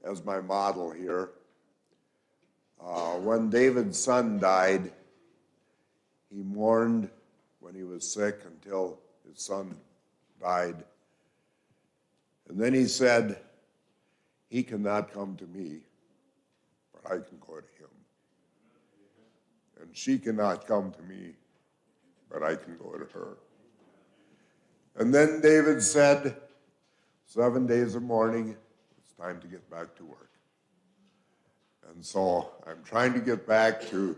as my model here. When David's son died, he mourned when he was sick until his son died. And then he said, he cannot come to me, but I can go to him. And she cannot come to me, but I can go to her. And then David said, 7 days of mourning, it's time to get back to work. And so I'm trying to get back to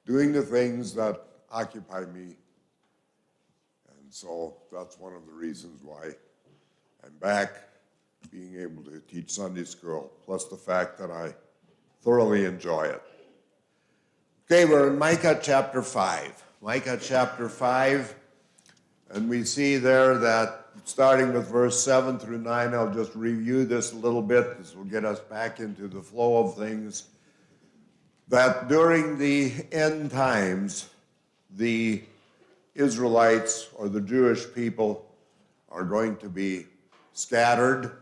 doing the things that occupy me. And so that's one of the reasons why I'm back being able to teach Sunday school, plus the fact that I thoroughly enjoy it. Okay, we're in Micah chapter 5. Micah chapter 5, and we see there that starting with verse 7 through 9, I'll just review this a little bit. This will get us back into the flow of things. That during the end times, the Israelites or the Jewish people are going to be scattered.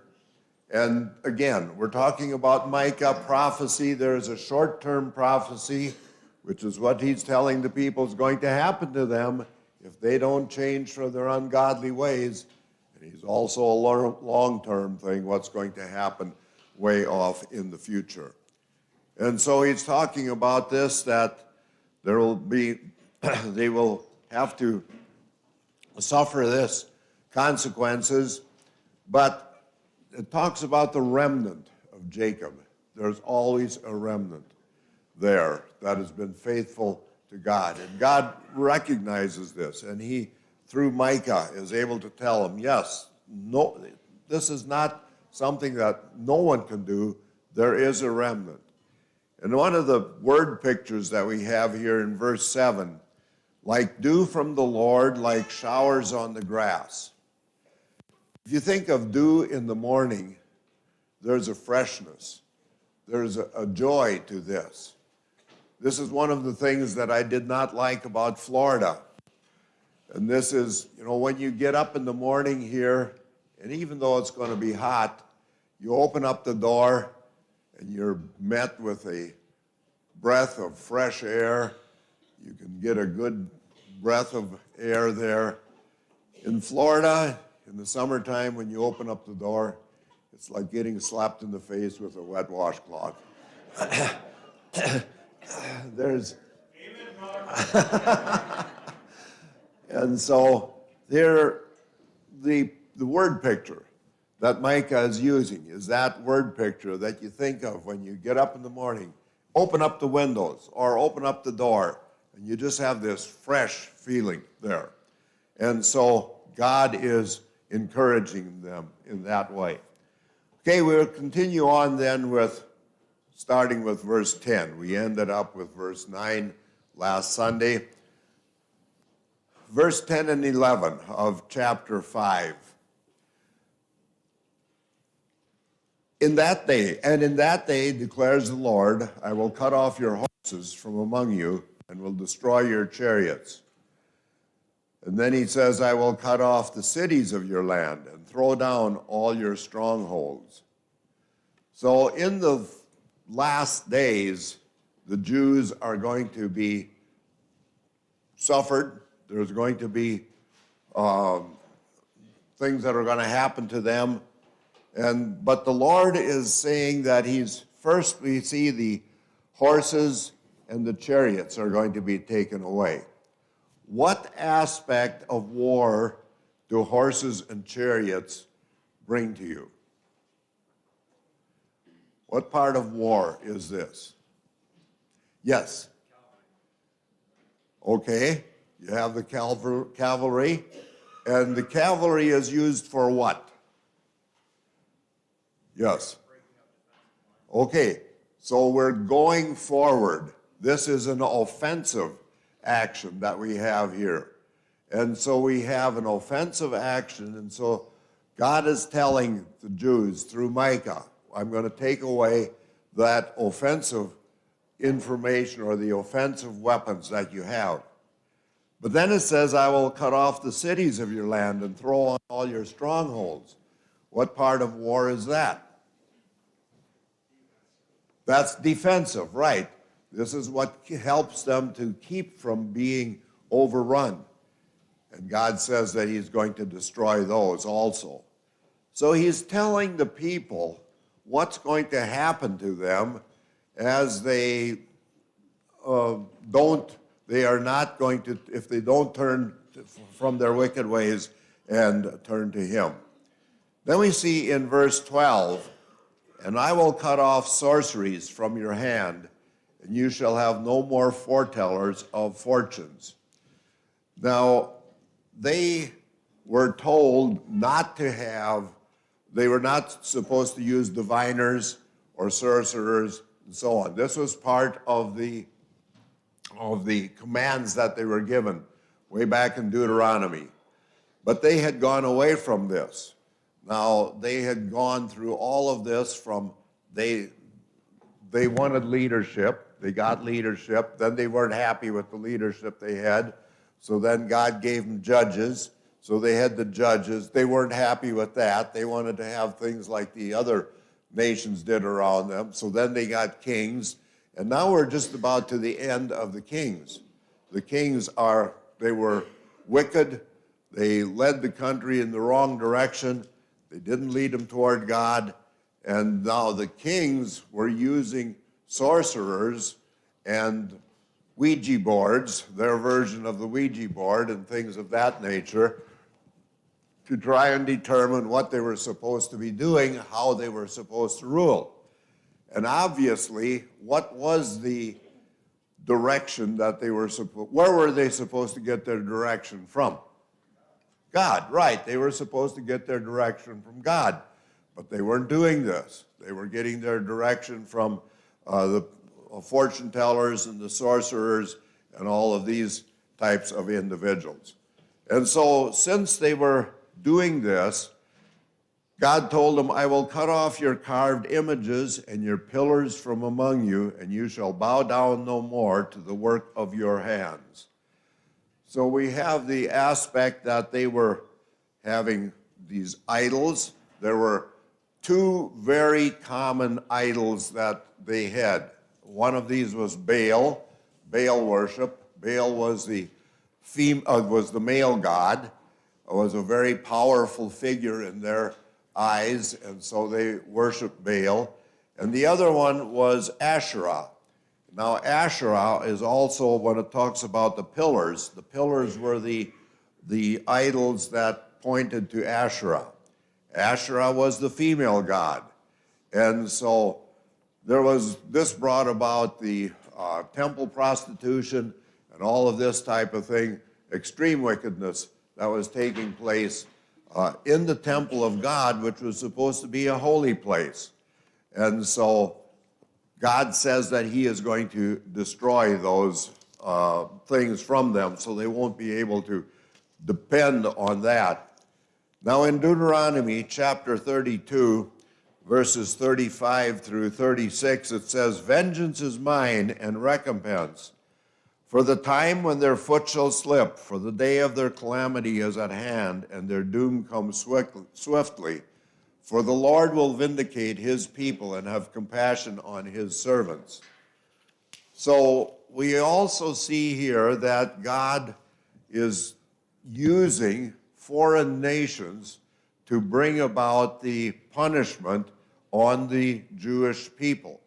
And again, we're talking about Micah prophecy. There's a short-term prophecy, which is what he's telling the people is going to happen to them if they don't change from their ungodly ways. And he's also a long-term thing, what's going to happen way off in the future. And so he's talking about this, that there will be, they will have to suffer this consequences, but it talks about the remnant of Jacob. There's always a remnant there that has been faithful to God. And God recognizes this, and he, through Micah, is able to tell him, yes, no, this is not something that no one can do. There is a remnant. And one of the word pictures that we have here in verse 7, like dew from the Lord, like showers on the grass. If you think of dew in the morning, there's a freshness. There's a joy to this. This is one of the things that I did not like about Florida. And this is, when you get up in the morning here, and even though it's going to be hot, you open up the door and you're met with a breath of fresh air. You can get a good breath of air there. In Florida, in the summertime, when you open up the door, it's like getting slapped in the face with a wet washcloth. There's, and so there, the word picture that Micah is using is that word picture that you think of when you get up in the morning, open up the windows or open up the door, and you just have this fresh feeling there. And so God is encouraging them in that way. Okay, we'll continue on then with starting with verse 10. We ended up with verse 9 last Sunday. Verse 10 and 11 of chapter 5. In that day, declares the Lord, I will cut off your horses from among you and will destroy your chariots. And then he says, I will cut off the cities of your land and throw down all your strongholds. So in the last days, the Jews are going to be suffered. There's going to be things that are going to happen to them. But the Lord is saying that first we see the horses and the chariots are going to be taken away. What aspect of war do horses and chariots bring to you? What part of war is this? Yes. Okay, you have the cavalry, and the cavalry is used for what? Yes. Okay, so we're going forward. This is an offensive action that we have here. And so we have an offensive action, and so God is telling the Jews through Micah, I'm going to take away that offensive information or the offensive weapons that you have. But then it says, I will cut off the cities of your land and throw on all your strongholds. What part of war is that? That's defensive, right? This is what helps them to keep from being overrun. And God says that he's going to destroy those also. So he's telling the people what's going to happen to them as they are not going to, if they don't turn from their wicked ways and turn to him. Then we see in verse 12, and I will cut off sorceries from your hand, and you shall have no more foretellers of fortunes. Now, they were told not to have, they were not supposed to use diviners or sorcerers and so on. This was part of the commands that they were given way back in Deuteronomy. But they had gone away from this. Now, they had gone through all of this from, they wanted leadership, they got leadership, then they weren't happy with the leadership they had, so then God gave them judges, so they had the judges, they weren't happy with that, they wanted to have things like the other nations did around them, so then they got kings, and now we're just about to the end of the kings. The kings they were wicked, they led the country in the wrong direction, they didn't lead them toward God, and now the kings were using sorcerers and Ouija boards, their version of the Ouija board and things of that nature, to try and determine what they were supposed to be doing, how they were supposed to rule. And obviously, what was the direction that they were supposed, where were they supposed to get their direction from? God, right. They were supposed to get their direction from God, but they weren't doing this. They were getting their direction from the fortune tellers and the sorcerers and all of these types of individuals. And so since they were doing this, God told them, I will cut off your carved images and your pillars from among you, and you shall bow down no more to the work of your hands. So we have the aspect that they were having these idols. There were two very common idols that they had. One of these was Baal worship. Baal was the male god. It was a very powerful figure in their eyes, and so they worshiped Baal. And the other one was Asherah. Now, Asherah is also, when it talks about the pillars were the idols that pointed to Asherah. Asherah was the female god. And so this brought about the temple prostitution and all of this type of thing, extreme wickedness that was taking place in the temple of God, which was supposed to be a holy place. And so God says that he is going to destroy those things from them, so they won't be able to depend on that. Now in Deuteronomy chapter 32, verses 35 through 36, it says, vengeance is mine and recompense. For the time when their foot shall slip, for the day of their calamity is at hand, and their doom comes swiftly. For the Lord will vindicate his people and have compassion on his servants. So we also see here that God is using foreign nations to bring about the punishment on the Jewish people.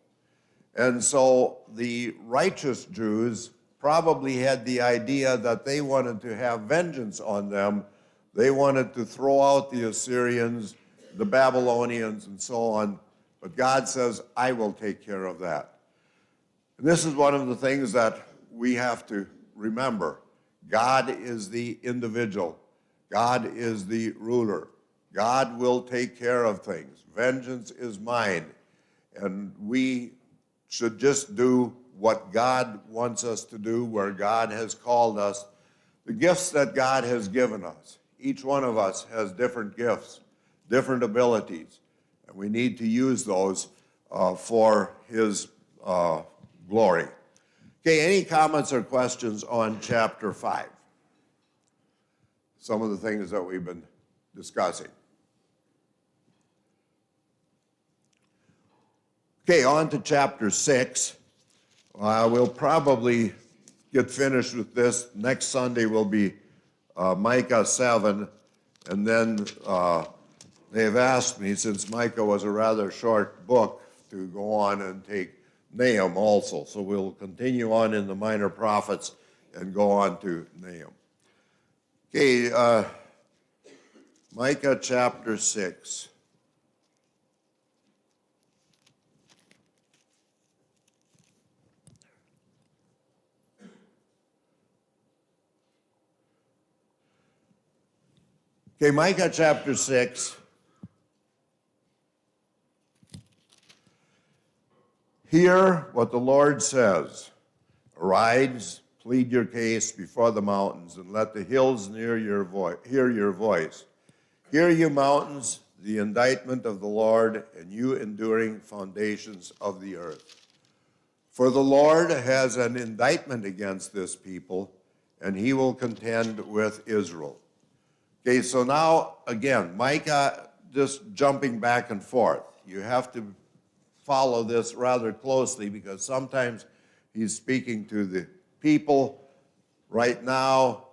And so the righteous Jews probably had the idea that they wanted to have vengeance on them. They wanted to throw out the Assyrians, the Babylonians, and so on. But God says, I will take care of that. And this is one of the things that we have to remember. God is the individual. God is the ruler. God will take care of things. Vengeance is mine. And we should just do what God wants us to do, where God has called us. The gifts that God has given us. Each one of us has different gifts, different abilities, and we need to use those for his glory. Okay, any comments or questions on chapter 5? Some of the things that we've been discussing. Okay, on to chapter 6. We'll probably get finished with this. Next Sunday will be Micah 7, and then they've asked me, since Micah was a rather short book, to go on and take Nahum also. So we'll continue on in the minor prophets and go on to Nahum. Okay, Micah chapter 6. Okay, Micah chapter 6. Hear what the Lord says. Arise, plead your case before the mountains, and let the hills hear your voice. Hear, you mountains, the indictment of the Lord, and you enduring foundations of the earth. For the Lord has an indictment against this people, and he will contend with Israel. Okay, so now, again, Micah just jumping back and forth. You have to follow this rather closely because sometimes he's speaking to the people right now.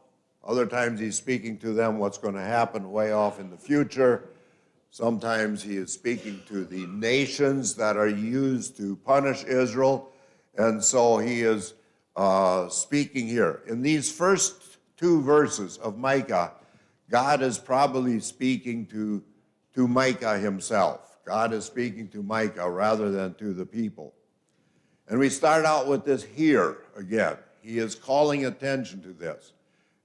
Other times he's speaking to them what's going to happen way off in the future. Sometimes he is speaking to the nations that are used to punish Israel. And so he is speaking here. In these first two verses of Micah, God is probably speaking to Micah himself. God is speaking to Micah rather than to the people. And we start out with this here again. He is calling attention to this.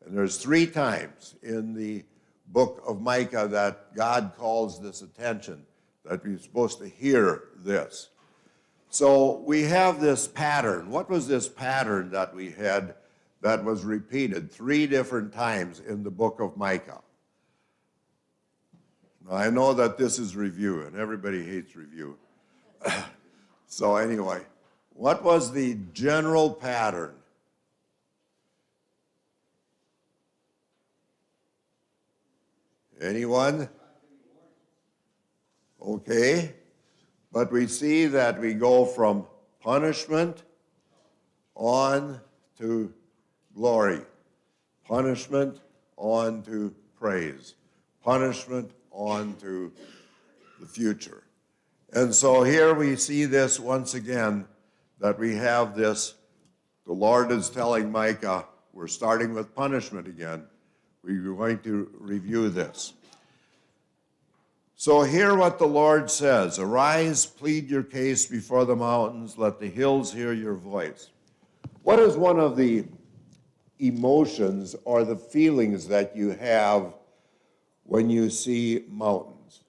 And there's 3 times in the book of Micah that God calls this attention, that we're supposed to hear this. So we have this pattern. What was this pattern that we had that was repeated 3 different times in the book of Micah? Now, I know that this is review, and everybody hates review. So anyway, what was the general pattern? Anyone? Okay. But we see that we go from punishment on to glory. Punishment on to praise. Punishment on to the future. And so here we see this once again, that we have this, the Lord is telling Micah, we're starting with punishment again. We're going to review this. So hear what the Lord says. Arise, plead your case before the mountains, let the hills hear your voice. What is one of the emotions or the feelings that you have when you see mountains?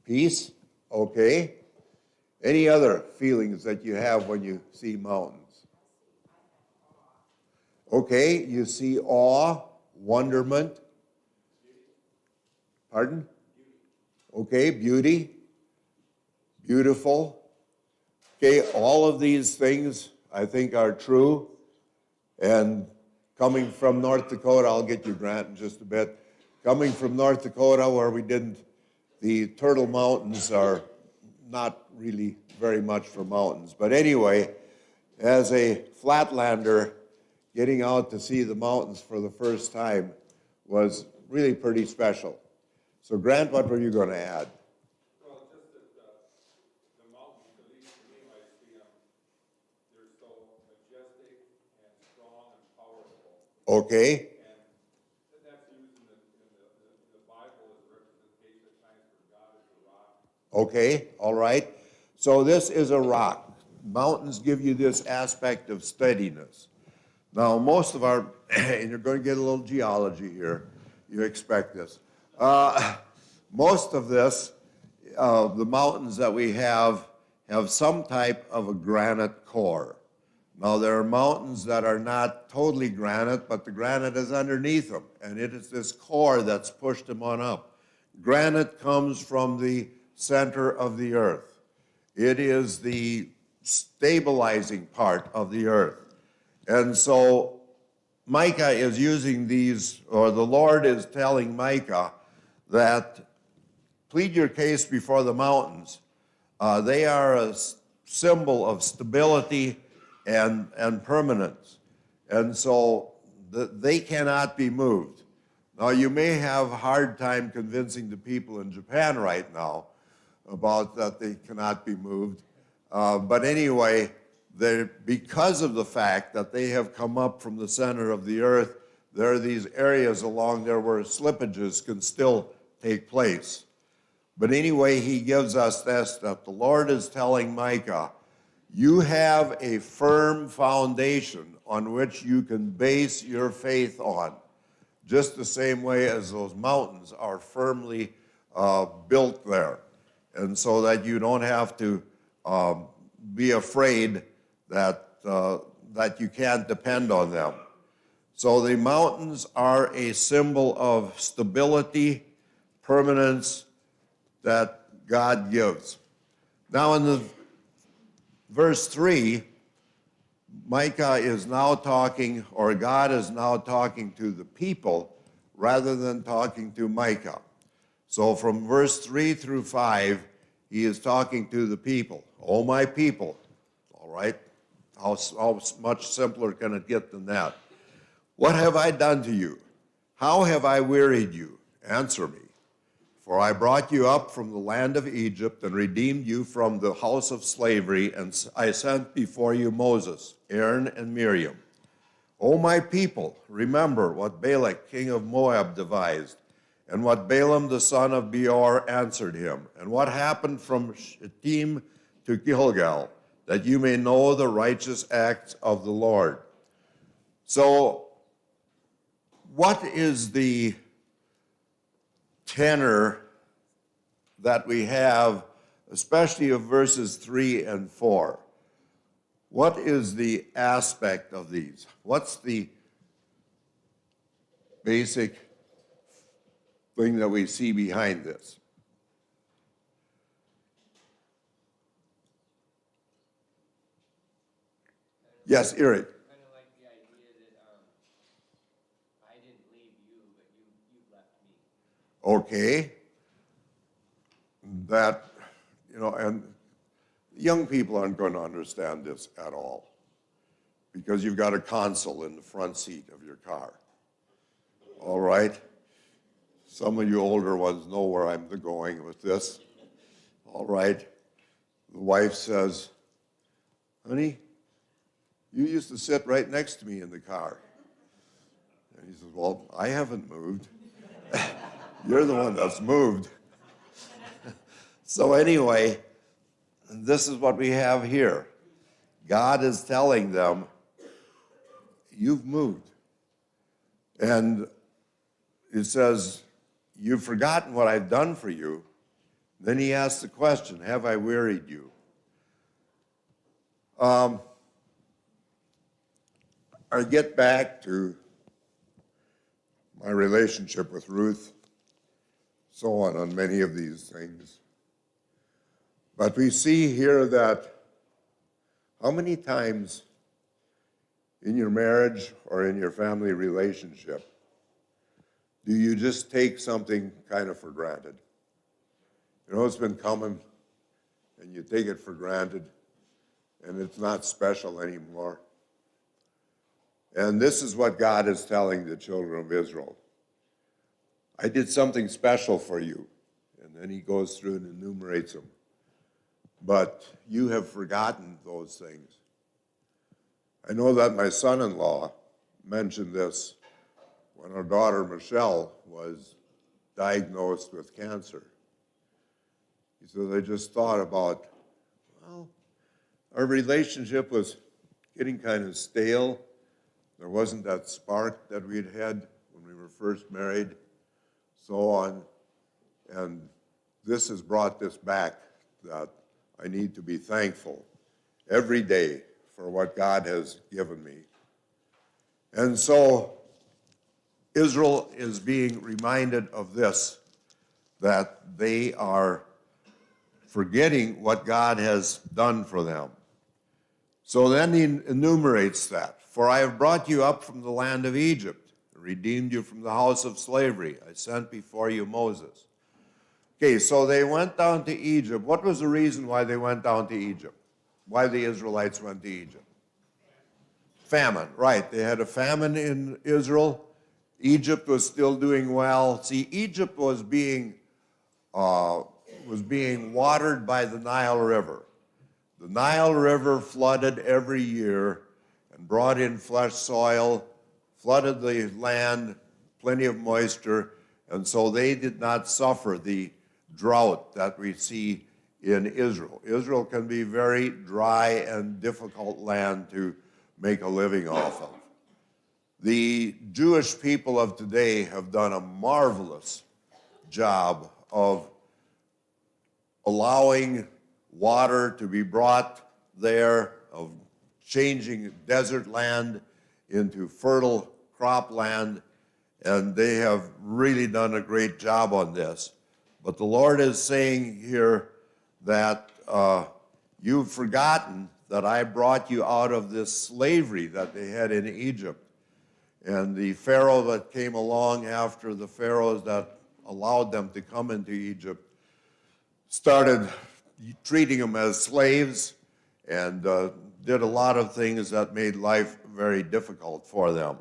Peace? Okay. Any other feelings that you have when you see mountains? Okay, you see awe, wonderment. Pardon? Okay, beauty. Beautiful. Okay, all of these things I think are true. And coming from North Dakota, I'll get you, Grant, in just a bit. Coming from North Dakota, where the Turtle Mountains are not really very much for mountains. But anyway, as a flatlander, getting out to see the mountains for the first time was really pretty special. So, Grant, what were you going to add? Well, just that the mountains, at least to me, I see them, they're so majestic and strong and powerful. Okay. And that's used in the Bible as a representation at times for God as a rock. Okay, all right. So this is a rock. Mountains give you this aspect of steadiness. Now, most of our, and you're going to get a little geology here, you expect this. Most of this, the mountains that we have some type of a granite core. Now, there are mountains that are not totally granite, but the granite is underneath them, and it is this core that's pushed them on up. Granite comes from the center of the earth. It is the stabilizing part of the earth. And so Micah is using these, or the Lord is telling Micah that plead your case before the mountains. They are a symbol of stability and permanence. And so they cannot be moved. Now, you may have a hard time convincing the people in Japan right now about that they cannot be moved. But anyway, because of the fact that they have come up from the center of the earth, there are these areas along there where slippages can still take place. But anyway, he gives us this, that the Lord is telling Micah, you have a firm foundation on which you can base your faith on, just the same way as those mountains are firmly built there. And so that you don't have to be afraid that you can't depend on them. So the mountains are a symbol of stability, permanence that God gives. Now in the verse 3, Micah is now talking, or God is now talking to the people rather than talking to Micah. So from verse 3 through 5, he is talking to the people. Oh, my people. All right? How much simpler can it get than that? What have I done to you? How have I wearied you? Answer me. For I brought you up from the land of Egypt and redeemed you from the house of slavery, and I sent before you Moses, Aaron, and Miriam. O my people, remember what Balak, king of Moab, devised, and what Balaam the son of Beor answered him, and what happened from Shittim to Gilgal, that you may know the righteous acts of the Lord. So, what is the tenor that we have, especially of verses 3 and 4? What is the aspect of these? What's the basic thing that we see behind this? Yes, Eric. Kind of like the idea that I didn't leave you, but you left me. Okay. That, and young people aren't going to understand this at all, because you've got a console in the front seat of your car. All right? Some of you older ones know where I'm going with this. All right? The wife says, honey, you used to sit right next to me in the car. And he says, well, I haven't moved. You're the one that's moved. So anyway, this is what we have here. God is telling them, you've moved. And it says, you've forgotten what I've done for you. Then he asks the question, have I wearied you? I get back to my relationship with Ruth, so on many of these things. But we see here that how many times in your marriage or in your family relationship do you just take something kind of for granted? It's been coming and you take it for granted and it's not special anymore. And this is what God is telling the children of Israel. I did something special for you. And then he goes through and enumerates them. But you have forgotten those things. I know that my son-in-law mentioned this when our daughter Michelle was diagnosed with cancer. He said, I just thought about, our relationship was getting kind of stale. There wasn't that spark that we'd had when we were first married, so on. And this has brought this back, that I need to be thankful every day for what God has given me. And so Israel is being reminded of this, that they are forgetting what God has done for them. So then he enumerates that. For I have brought you up from the land of Egypt, and redeemed you from the house of slavery. I sent before you Moses. Okay, so they went down to Egypt. What was the reason why they went down to Egypt? Why the Israelites went to Egypt? Famine, right. They had a famine in Israel. Egypt was still doing well. See, Egypt was being watered by the Nile River. The Nile River flooded every year and brought in fresh soil, flooded the land, plenty of moisture, and so they did not suffer the drought that we see in Israel. Israel can be very dry and difficult land to make a living off of. The Jewish people of today have done a marvelous job of allowing water to be brought there, of changing desert land into fertile cropland, and they have really done a great job on this. But the Lord is saying here that you've forgotten that I brought you out of this slavery that they had in Egypt. And the Pharaoh that came along after the pharaohs that allowed them to come into Egypt started treating them as slaves and did a lot of things that made life very difficult for them.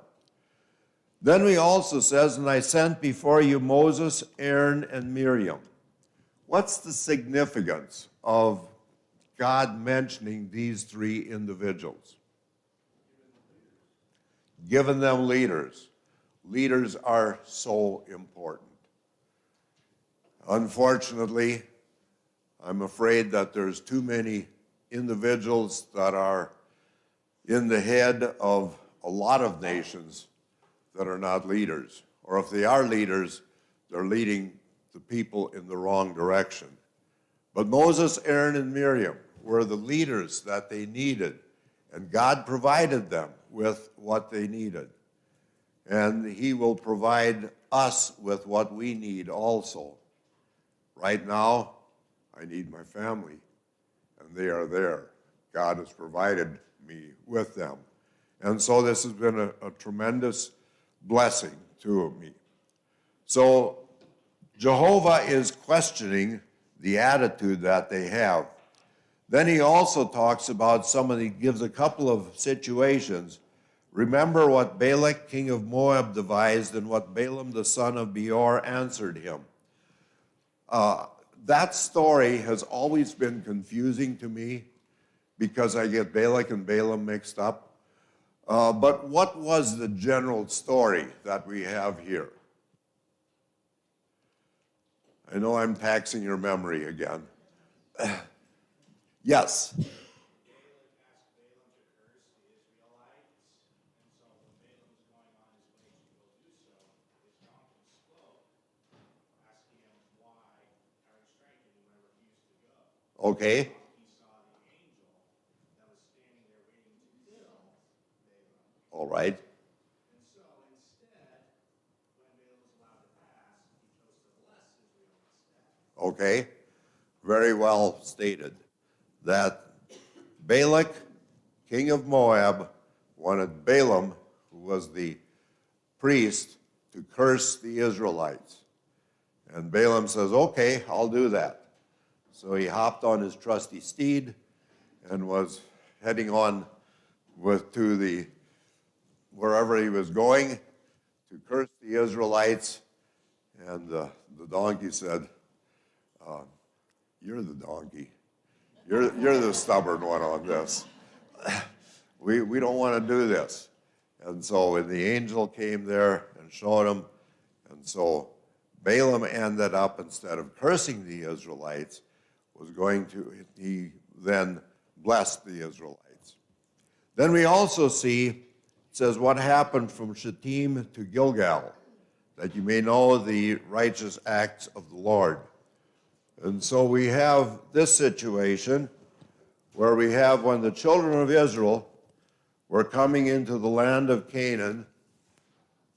Then he also says, and I sent before you Moses, Aaron, and Miriam. What's the significance of God mentioning these three individuals? Given them leaders. Leaders are so important. Unfortunately, I'm afraid that there's too many individuals that are in the head of a lot of nations that are not leaders. Or if they are leaders, they're leading the people in the wrong direction. But Moses, Aaron, and Miriam were the leaders that they needed, and God provided them with what they needed. And he will provide us with what we need also. Right now, I need my family, and they are there. God has provided me with them. And so this has been a tremendous blessing to me. So Jehovah is questioning the attitude that they have. Then he also talks about gives a couple of situations. Remember what Balak, king of Moab, devised and what Balaam, the son of Beor, answered him. That story has always been confusing to me because I get Balak and Balaam mixed up. But what was the general story that we have here? I know I'm taxing your memory again. Yes. Okay. All right. Okay. Very well stated. That Balak, king of Moab, wanted Balaam, who was the priest, to curse the Israelites. And Balaam says, okay, I'll do that. So he hopped on his trusty steed and was heading on to wherever he was going to curse the Israelites. And the donkey said, you're the donkey. You're the stubborn one on this. We don't want to do this. And so when the angel came there and showed him, and so Balaam ended up, instead of cursing the Israelites, he then blessed the Israelites. Then we also see, it says, what happened from Shittim to Gilgal, that you may know the righteous acts of the Lord. And so we have this situation where we have when the children of Israel were coming into the land of Canaan,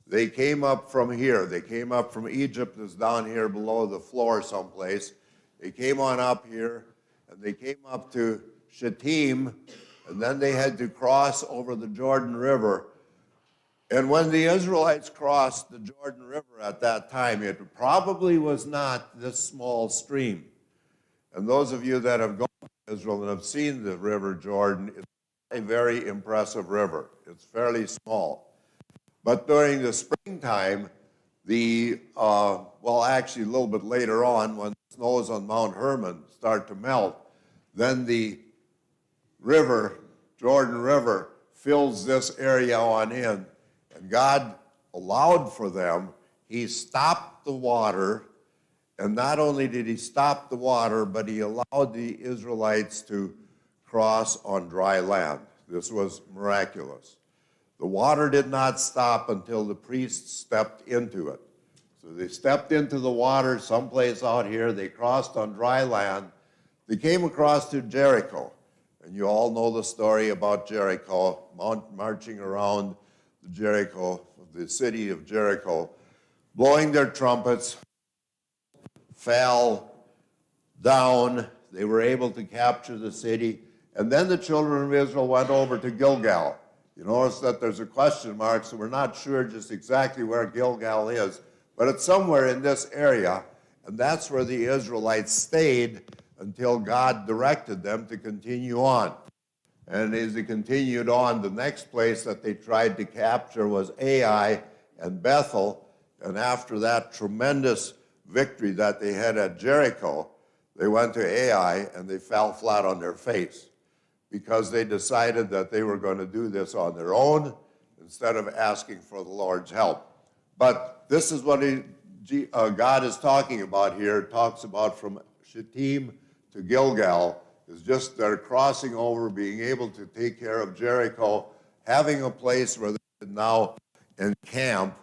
they came up from here. They came up from Egypt, that's down here below the floor someplace. They came on up here, and they came up to Shittim, and then they had to cross over the Jordan River And when the Israelites crossed the Jordan River at that time, it probably was not this small stream. And those of you that have gone to Israel and have seen the River Jordan, it's a very impressive river. It's fairly small. But during the springtime, actually a little bit later on, when the snows on Mount Hermon start to melt, then the river, Jordan River, fills this area on in. And God allowed for them. He stopped the water. And not only did he stop the water, but he allowed the Israelites to cross on dry land. This was miraculous. The water did not stop until the priests stepped into it. So they stepped into the water someplace out here. They crossed on dry land. They came across to Jericho. And you all know the story about Jericho, marching around the city of Jericho, blowing their trumpets, fell down. They were able to capture the city. And then the children of Israel went over to Gilgal. You notice that there's a question mark, so we're not sure just exactly where Gilgal is, but it's somewhere in this area, and that's where the Israelites stayed until God directed them to continue on. And as they continued on, the next place that they tried to capture was Ai and Bethel, and after that tremendous victory that they had at Jericho, they went to Ai and they fell flat on their face because they decided that they were going to do this on their own instead of asking for the Lord's help. But this is what God is talking about here. It talks about from Shittim to Gilgal is just they're crossing over, being able to take care of Jericho, having a place where they could now encamp.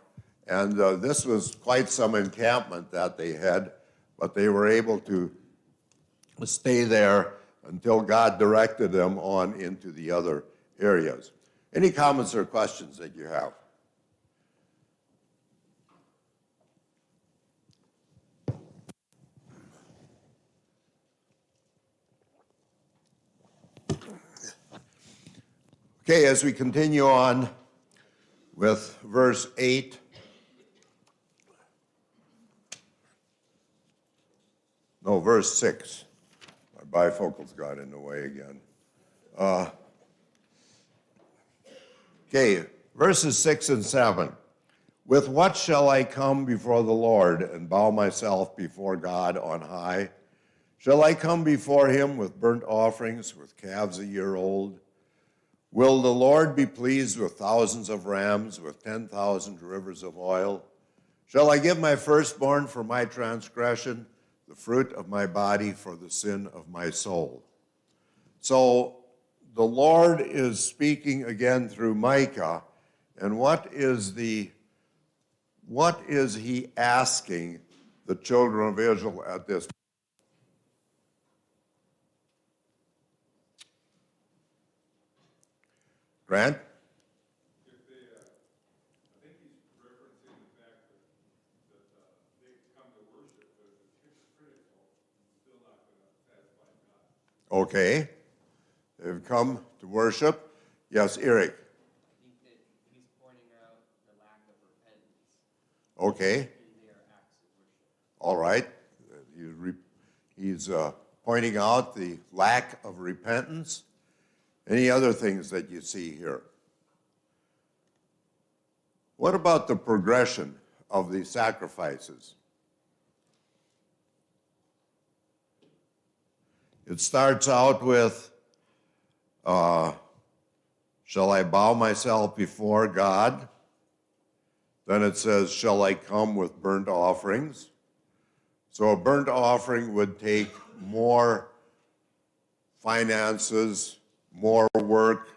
And this was quite some encampment that they had, but they were able to stay there until God directed them on into the other areas. Any comments or questions that you have? Okay, as we continue on with verse 8. No, verse 6. My bifocals got in the way again. Okay, verses 6 and 7. With what shall I come before the Lord and bow myself before God on high? Shall I come before him with burnt offerings, with calves a year old? Will the Lord be pleased with thousands of rams, with 10,000 rivers of oil? Shall I give my firstborn for my transgression, the fruit of my body for the sin of my soul? So the Lord is speaking again through Micah, and what is he asking the children of Israel at this point? Grant? If they, I think he's referencing the fact that they come to worship, but if it's hypocritical, it's still not going to satisfy God. Okay. They've come to worship. Yes, Eric. I think that he's pointing out the lack of repentance Okay. in their acts of worship. All right. He's pointing out the lack of repentance. Any other things that you see here? What about the progression of the sacrifices? It starts out with, shall I bow myself before God? Then it says, shall I come with burnt offerings? So a burnt offering would take more finances, more work,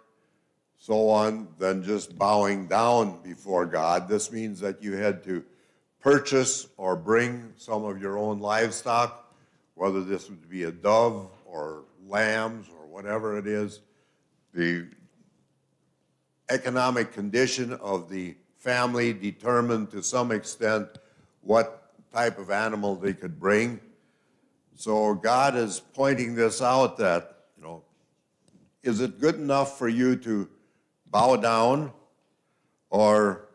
so on, than just bowing down before God. This means that you had to purchase or bring some of your own livestock, whether this would be a dove or lambs or whatever it is. The economic condition of the family determined to some extent what type of animal they could bring. So God is pointing this out that, is it good enough for you to bow down, Or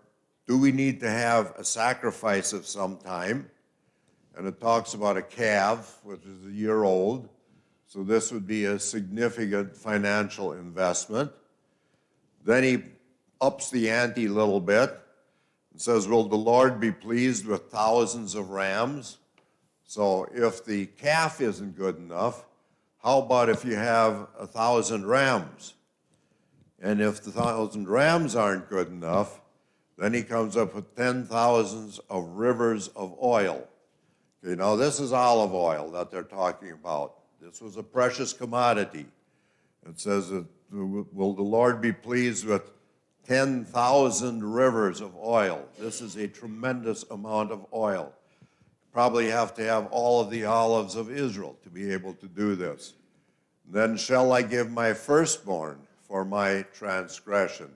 do we need to have a sacrifice of some time? And it talks about a calf, which is a year old. So this would be a significant financial investment. Then he ups the ante a little bit and says, will the Lord be pleased with thousands of rams? So if the calf isn't good enough, how about if you have 1,000 rams? And if the 1,000 rams aren't good enough, then he comes up with 10,000 of rivers of oil. Okay, now this is olive oil that they're talking about. This was a precious commodity. It says that will the Lord be pleased with 10,000 rivers of oil? This is a tremendous amount of oil. Probably have to have all of the olives of Israel to be able to do this. Then shall I give my firstborn for my transgression?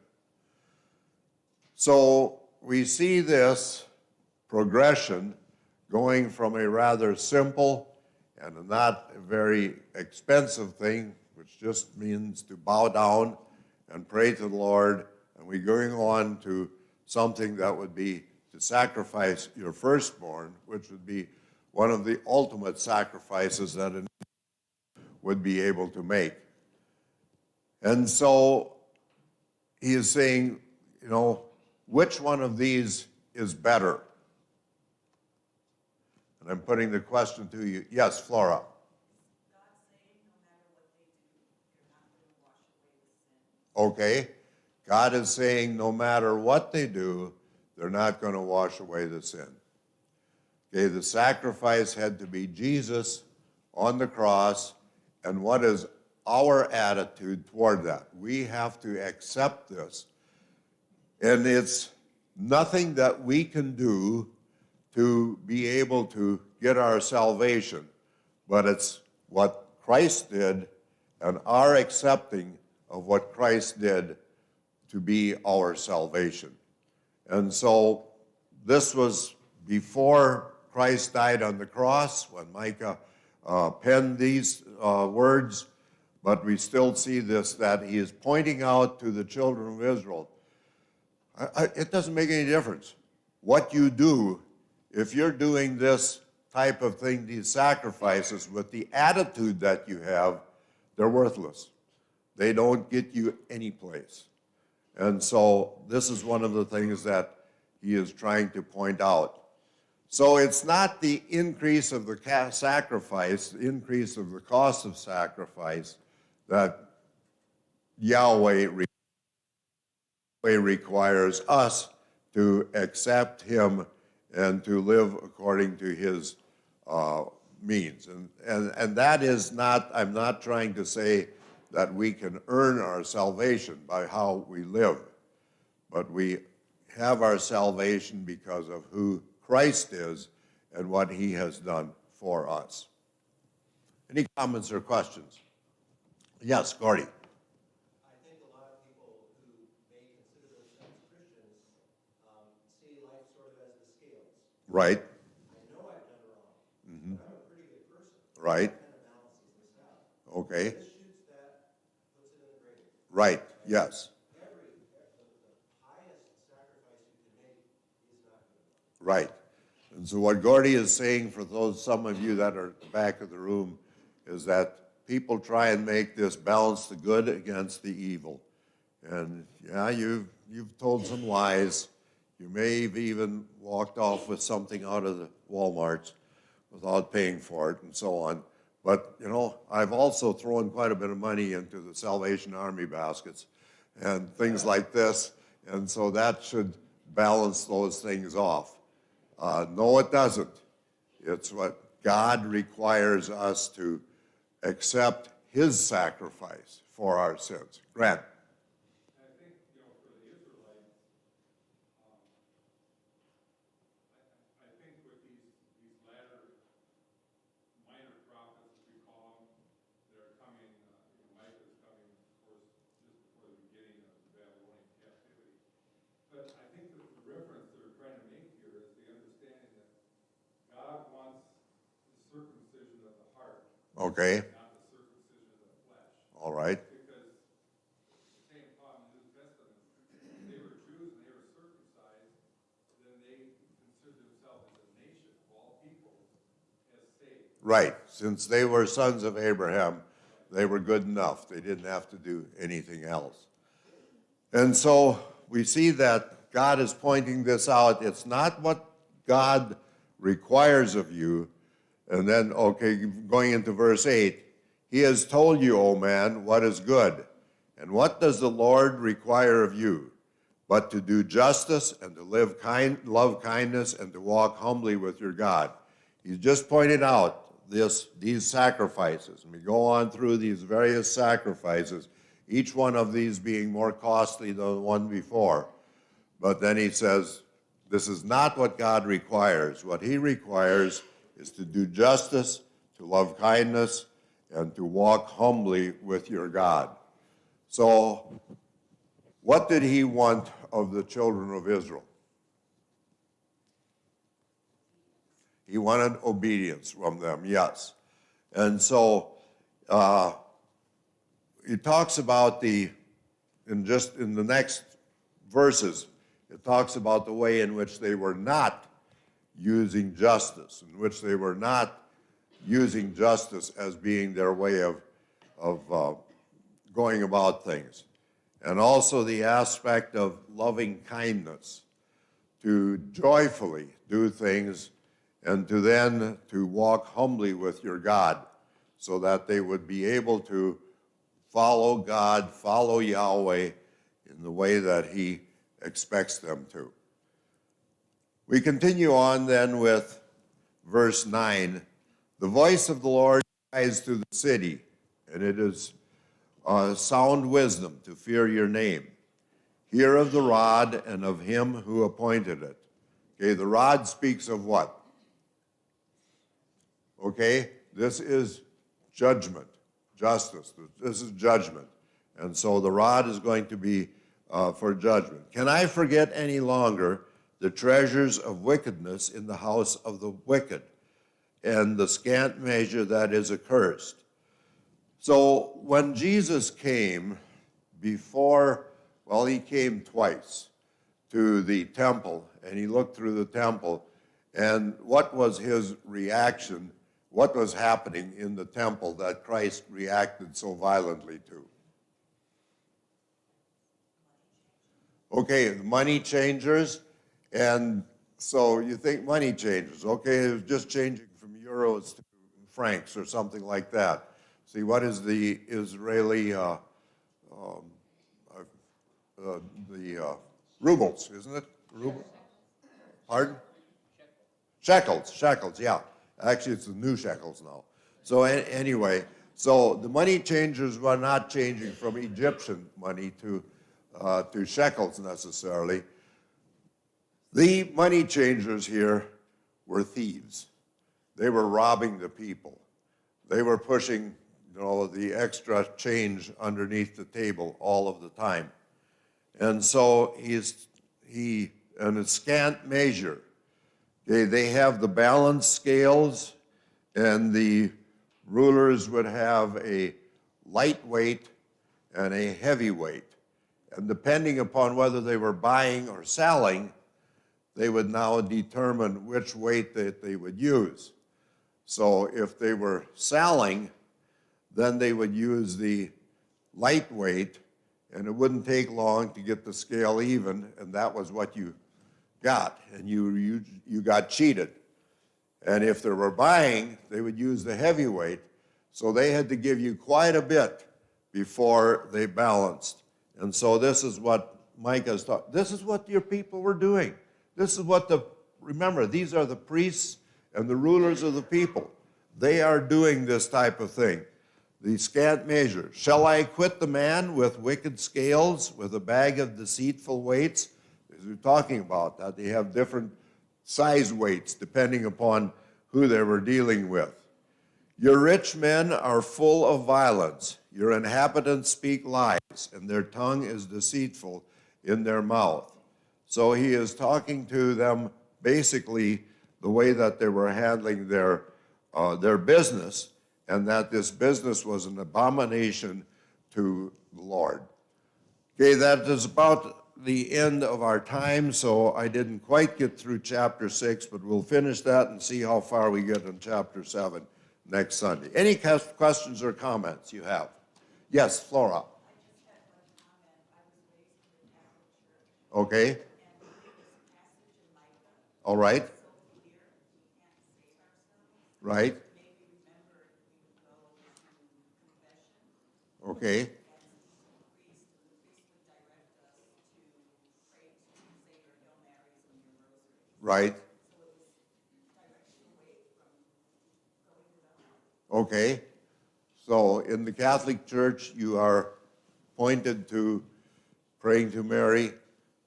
So we see this progression going from a rather simple and not a very expensive thing, which just means to bow down and pray to the Lord, and we're going on to something that would be to sacrifice your firstborn, which would be one of the ultimate sacrifices that a would be able to make. And so he is saying, you know, which one of these is better? And I'm putting the question to you. Yes, Flora. Okay. God is saying no matter what they do, they're not going to wash away the sin. Okay, the sacrifice had to be Jesus on the cross, and what is our attitude toward that? We have to accept this. And it's nothing that we can do to be able to get our salvation, but it's what Christ did and our accepting of what Christ did to be our salvation. And so this was before Christ died on the cross, when Micah penned these words, but we still see this, that he is pointing out to the children of Israel, it doesn't make any difference what you do. If you're doing this type of thing, these sacrifices, with the attitude that you have, they're worthless. They don't get you any place. And so this is one of the things that he is trying to point out. So it's not the increase of the sacrifice, the increase of the cost of sacrifice that Yahweh requires us to accept him and to live according to his means. And that is not, I'm not trying to say that we can earn our salvation by how we live, but we have our salvation because of who Christ is and what he has done for us. Any comments or questions? Yes, Gordy. I think a lot of people who may consider themselves Christians see life sort of as the scales. Right. I know I've done wrong, but I'm a pretty good person. Right. That kind of balances this out. Okay. This shoots that, puts it in the grave. Right. Yes. The highest sacrifice you can make is not good enough. Right. And so what Gordy is saying for those, some of you that are at the back of the room, is that people try and make this balance the good against the evil. And yeah, you've told some lies. You may have even walked off with something out of the Walmarts without paying for it and so on. But, you know, I've also thrown quite a bit of money into the Salvation Army baskets and things like this. And so that should balance those things off. No, it doesn't. It's what God requires us to accept his sacrifice for our sins. Grant. And I think, you know, for the Israelites, I think with these latter minor prophets, as we call them, that are coming, Micah is coming, of course, just before the beginning of the Babylonian captivity. But I think that the reference they're trying to make here is the understanding that God wants the circumcision of the heart. Okay. Not the circumcision of the flesh. All right. Because the same problem in the New Testament, they were Jews and they were Right. Since they were sons of Abraham, they were good enough. They didn't have to do anything else. And so we see that God is pointing this out. It's not what God requires of you. And then, okay, going into verse 8, he has told you, O man, what is good. And what does the Lord require of you? But to do justice and to love kindness and to walk humbly with your God. He's just pointed out these sacrifices. And we go on through these various sacrifices, each one of these being more costly than the one before. But then he says, this is not what God requires. What he requires is to do justice, to love kindness, and to walk humbly with your God. So, what did he want of the children of Israel? He wanted obedience from them, yes. And so, he talks about in the next verses, it talks about the way in which they were not using justice, in which they were not using justice as being their way of going about things. And also the aspect of loving kindness, to joyfully do things and to walk humbly with your God, so that they would be able to follow God, follow Yahweh in the way that he expects them to. We continue on then with verse 9. The voice of the Lord cries to the city, and it is sound wisdom to fear your name. Hear of the rod and of him who appointed it. Okay, the rod speaks of what? Okay, this is judgment, justice. This is judgment. And so the rod is going to be for judgment. Can I forget any longer the treasures of wickedness in the house of the wicked, and the scant measure that is accursed? So when Jesus came he came twice to the temple, and he looked through the temple, and what was his reaction? What was happening in the temple that Christ reacted so violently to? Okay, the money changers, and so you think money changers. Okay, it was just changing from euros to francs or something like that. See, what is the Israeli, rubles, isn't it? Ruble? Pardon? Shekels, yeah. Actually, it's the new shekels now. So anyway, so the money changers were not changing from Egyptian money to shekels necessarily. The money changers here were thieves. They were robbing the people. They were pushing, the extra change underneath the table all of the time. And so in a scant measure. They have the balance scales, and the rulers would have a light weight and a heavy weight. And depending upon whether they were buying or selling, they would now determine which weight that they would use. So if they were selling, then they would use the light weight, and it wouldn't take long to get the scale even, and that was what you got, and you got cheated. And if they were buying, they would use the heavyweight, so they had to give you quite a bit before they balanced. And so this is what Micah's talking. This is what your people were doing. This is what remember, these are the priests and the rulers of the people. They are doing this type of thing. The scant measure. Shall I acquit the man with wicked scales, with a bag of deceitful weights? We're talking about that. They have different size weights depending upon who they were dealing with. Your rich men are full of violence. Your inhabitants speak lies, and their tongue is deceitful in their mouth. So he is talking to them basically the way that they were handling their business, and that this business was an abomination to the Lord. Okay, that is about the end of our time, so I didn't quite get through chapter 6, but we'll finish that and see how far we get in chapter 7. next Sunday. Any questions or comments you have? Yes, Flora. Okay. All right. Right. Okay. Right. Okay. So in the Catholic Church, you are pointed to praying to Mary,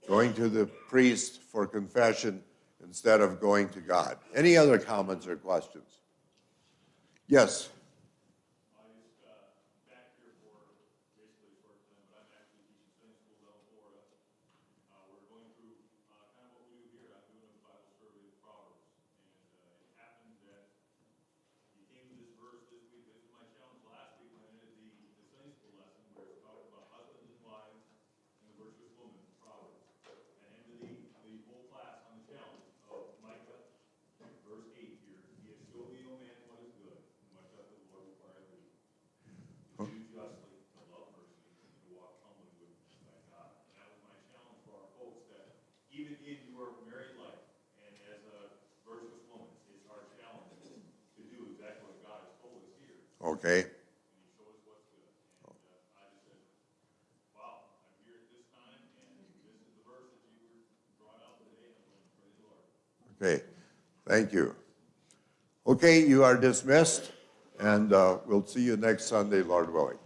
going to the priest for confession instead of going to God. Any other comments or questions? Yes. Back here for basically short time, but I'm actually teaching Sunday school down in Florida. We're going through kind of what we do here. I'm doing a Bible survey of Proverbs. And it happened that you came to this verse this week. This was my challenge last week when I did the Sunday school lesson where it's talking about husbands and wives and the virtuous woman, Proverbs. And ended the whole class on the challenge of Micah, verse 8 here. He has shown me, O man, what is good, and what doth the Lord require of thee. To do justly, to love mercy, and to walk humbly with thy God. And that was my challenge for our folks, that even in your married life, and as a virtuous woman, it's our challenge to do exactly what God has told us here. Okay. And he showed us what's good. And I just said, wow, I'm here at this time, and this is the verse that you were brought out today, and I'm going to praise the Lord. Okay. Thank you. Okay, you are dismissed, and we'll see you next Sunday, Lord willing.